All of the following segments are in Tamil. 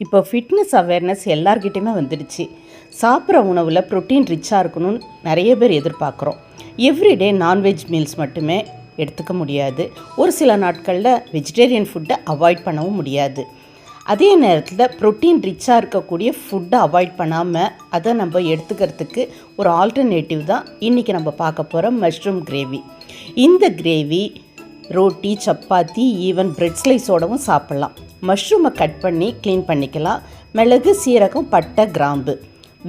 இப்போ ஃபிட்னஸ் அவேர்னஸ் எல்லார்கிட்டையுமே வந்துடுச்சு. சாப்பிட்ற உணவில் ப்ரோட்டீன் ரிச்சாக இருக்கணும்னு நிறைய பேர் எதிர்பார்க்குறோம். எவ்ரிடே நான்வெஜ் மீல்ஸ் மட்டுமே எடுத்துக்க முடியாது. ஒரு சில நாட்களில் வெஜிடேரியன் ஃபுட்டை அவாய்ட் பண்ணவும் முடியாது. அதே நேரத்தில் ப்ரோட்டீன் ரிச்சாக இருக்கக்கூடிய ஃபுட்டை அவாய்ட் பண்ணாமல் அதை நம்ம எடுத்துக்கிறதுக்கு ஒரு ஆல்டர்னேட்டிவ் தான் இன்றைக்கி நம்ம பார்க்க போகிற மஷ்ரூம் கிரேவி. இந்த கிரேவி ரோட்டி, சப்பாத்தி, ஈவன் பிரெட் ஸ்லைஸோடவும் சாப்பிட்லாம். மஷ்ரூமை கட் பண்ணி க்ளீன் பண்ணிக்கலாம். மிளகு, சீரகம், பட்டை, கிராம்பு,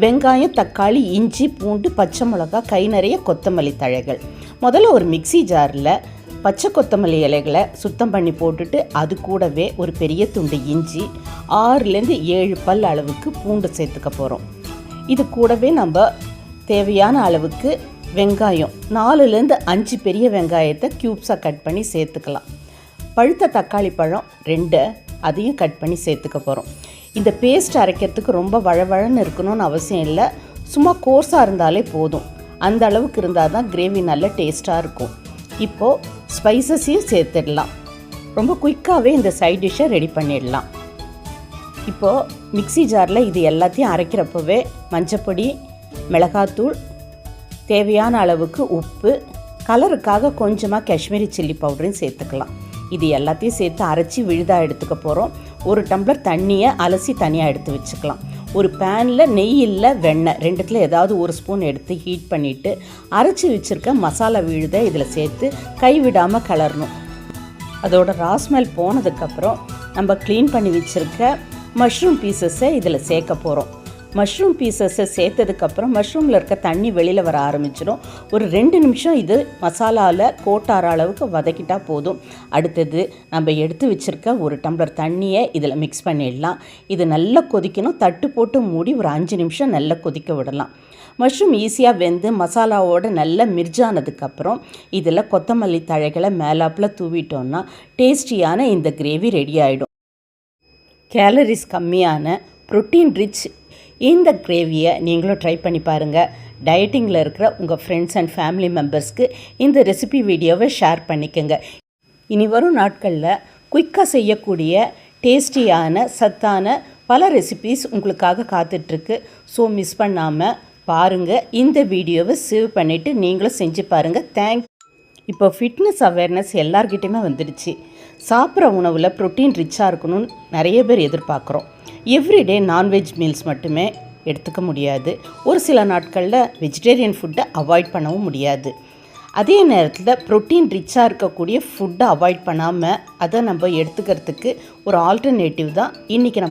வெங்காயம், தக்காளி, இஞ்சி, பூண்டு, பச்சை மிளகாய், கை நிறைய கொத்தமல்லி தழைகள். முதல்ல ஒரு மிக்ஸி ஜாரில் பச்சை கொத்தமல்லி இலைகளை சுத்தம் பண்ணி போட்டுட்டு அது கூடவே ஒரு பெரிய துண்டு இஞ்சி, 6-7 பல் அளவுக்கு பூண்டு சேர்த்துக்க போகிறோம். இது கூடவே நம்ம தேவையான அளவுக்கு வெங்காயம் 4-5 பெரிய வெங்காயத்தை க்யூப்ஸாக கட் பண்ணி சேர்த்துக்கலாம். பழுத்த தக்காளி பழம் 2, அதையும் கட் பண்ணி சேர்த்துக்க போகிறோம். இந்த பேஸ்ட் அரைக்கிறதுக்கு ரொம்ப வழவழன்னு இருக்கணும்னு அவசியம் இல்லை. சும்மா கோர்ஸாக இருந்தாலே போதும். அந்த அளவுக்கு இருந்தால் தான் கிரேவி நல்ல டேஸ்ட்டாக இருக்கும். இப்போது ஸ்பைசஸையும் சேர்த்துடலாம். ரொம்ப குயிக்காகவே இந்த சைட் டிஷ்ஷை ரெடி பண்ணிடலாம். இப்போது மிக்ஸி ஜாரில் இது எல்லாத்தையும் அரைக்கிறப்பவே மஞ்சப்பொடி, மிளகாத்தூள், தேவையான அளவுக்கு உப்பு, கலருக்காக கொஞ்சமாக காஷ்மீரி சில்லி பவுடரையும் சேர்த்துக்கலாம். இது எல்லாத்தையும் சேர்த்து அரைச்சி விழுதாக எடுத்துக்க போகிறோம். 1 டம்ளர் தண்ணியை அலசி தனியாக எடுத்து வச்சுக்கலாம். ஒரு பேனில் நெய் இல்லை வெண்ணெய் ரெண்டுத்தில் ஏதாவது 1 ஸ்பூன் எடுத்து ஹீட் பண்ணிவிட்டு அரைச்சி வச்சுருக்க மசாலா விழுதை இதில் சேர்த்து கைவிடாமல் கிளறணும். அதோட ராஸ்மெல் போனதுக்கப்புறம் நம்ம க்ளீன் பண்ணி வச்சுருக்க மஷ்ரூம் பீசஸை இதில் சேர்க்க போகிறோம். மஷ்ரூம் பீசஸை சேர்த்ததுக்கப்புறம் மஷ்ரூமில் இருக்க தண்ணி வெளியில் வர ஆரம்பிச்சிடும். ஒரு 2 நிமிஷம் இது மசாலாவில் கோட்டார அளவுக்கு வதக்கிட்டால் போதும். அடுத்தது நம்ம எடுத்து வச்சுருக்க 1 டம்ளர் தண்ணியை இதில் மிக்ஸ் பண்ணிடலாம். இது நல்லா கொதிக்கணும். தட்டு போட்டு மூடி ஒரு 5 நிமிஷம் நல்லா கொதிக்க விடலாம். மஷ்ரூம் ஈஸியாக வெந்து மசாலாவோடு நல்லா மிர்ஜானதுக்கப்புறம் இதில் கொத்தமல்லி தழைகளை மேலாப்பில் தூவிட்டோன்னா டேஸ்டியான இந்த கிரேவி ரெடி ஆகிடும். கேலரிஸ் கம்மியான ப்ரோட்டீன் ரிச் இந்த கிரேவியை நீங்களும் ட்ரை பண்ணி பாருங்கள். டயட்டிங்கில் இருக்கிற உங்கள் ஃப்ரெண்ட்ஸ் அண்ட் ஃபேமிலி மெம்பர்ஸ்க்கு இந்த ரெசிபி வீடியோவை ஷேர் பண்ணிக்கோங்க. இனி வரும் நாட்களில் குயிக்காக செய்யக்கூடிய டேஸ்டியான சத்தான பல ரெசிபீஸ் உங்களுக்காக காத்துட்ருக்கு. ஸோ மிஸ் பண்ணாமல் பாருங்கள். இந்த வீடியோவை சேவ் பண்ணிவிட்டு நீங்களும் செஞ்சு பாருங்கள். இப்போ ஃபிட்னஸ் அவேர்னஸ் எல்லார்கிட்டையுமே வந்துடுச்சு. சாப்பிட்ற உணவில் ப்ரோட்டீன் ரிச்சாக இருக்கணும்னு நிறைய பேர் எதிர்பார்க்குறோம். எவ்ரிடே நான்வெஜ் மீல்ஸ் மட்டுமே எடுத்துக்க முடியாது. ஒரு சில நாட்களில் வெஜிடேரியன் ஃபுட்டை அவாய்ட் பண்ணவும் முடியாது. அதே நேரத்தில் ப்ரோட்டீன் ரிச்சாக இருக்கக்கூடிய ஃபுட்டை அவாய்ட் பண்ணாமல் அதை நம்ம எடுத்துக்கிறதுக்கு ஒரு ஆல்டர்னேட்டிவ் தான் இன்றைக்கி